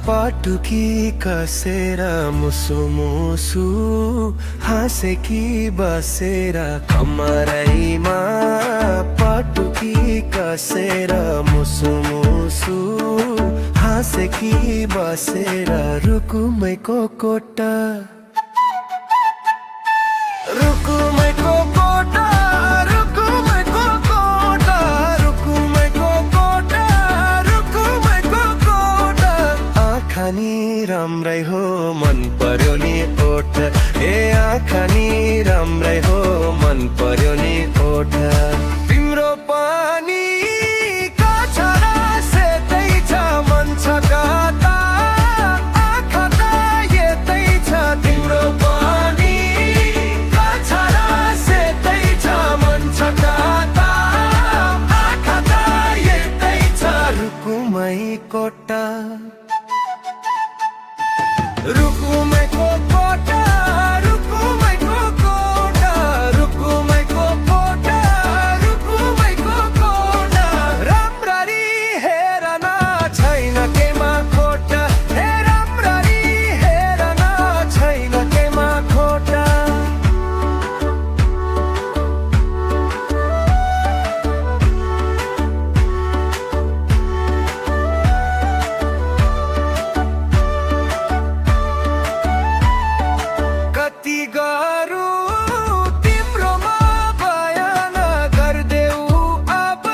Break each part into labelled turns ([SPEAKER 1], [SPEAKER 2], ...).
[SPEAKER 1] पटुकी कसेर मुसु मुसु हाँसेकी बसेर कमरैमा पटुकी कसेर मुसु मुसु हाँसेकी बसेर रुकुमैको कोटा रुकुमैको कोटा रुकुमैको कोटा रुकुमैको कोटा रुकुमैको कोटा आँखा नि राम्रै हो मन पर्यो नि ओठ ए आँखा नि राम्रै हो मन पर्यो नि ओठ तिम्रो पानी का छरा सेतै छ मन छ कता आँखा त यतै छ तिम्रो पानी का छरा सेतै छ मन छ कता आँखा त यतै छ रुकुमै कोटा रुकुमैको कोटा रुकुमैको कोटा रुकुमैको कोटा रुकुमैको कोटा राम्ररी हेर न छैन केमा खोटा हे राम्ररी हेर न छैन केमा खोटा कति गरौँ तिम्रोमा बयान गर्देऊ अब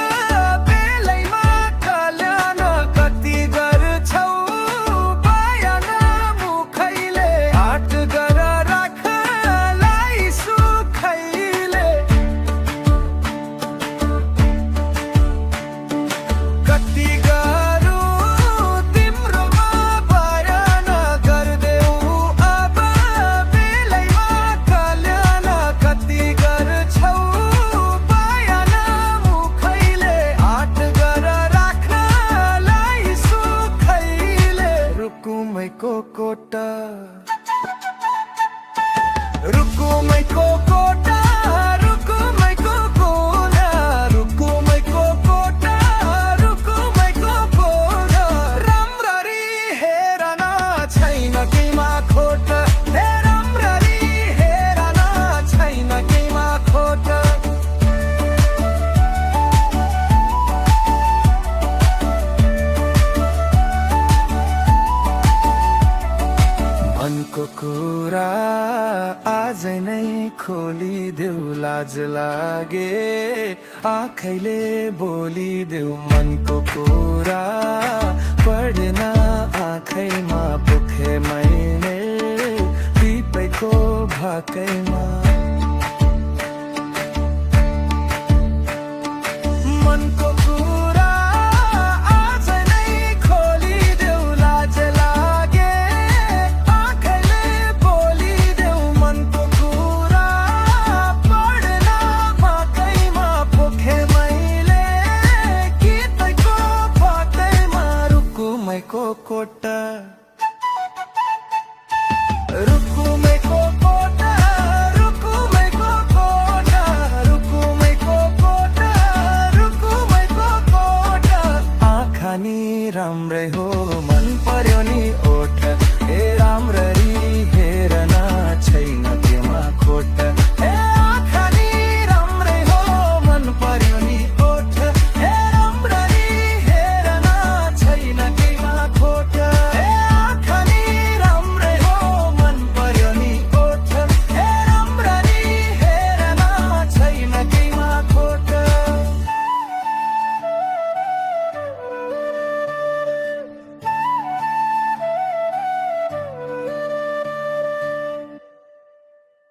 [SPEAKER 1] बेलैमा कल्याण कति गर्छौ बयान मुखैले हाट गर राखलाई सुखैले कति गरौँ तिम्रोमा बयान गर्देऊ अब बेलैमा कल्याण कति गर्छौ बयान मुखैले हाट गर राख्नलाई सुखैले रुकुमैको कोटा रुकुमैको कोटा रुकुमैको कोटा रुकुमैको कोटा रुकुमैको कोटा राम्ररी हेर न छैन केमा खोटा हे राम्ररी हेर न छैन केमा खोटा मनको कुरा आज नै खोलिदेऊ लाज लागे आँखैले बोलिदेऊ मनको कुरा पढ्न आँखैमा पोखे मैले पिपैको भाकैमा मनको कुरा आज नै खोलिदेऊ लाज लागे आँखैले बोलिदेऊ मनको कुरा पढ्न भाकैमा पोखे मैले गीतैको भाकैमा रुकुमैको कोटा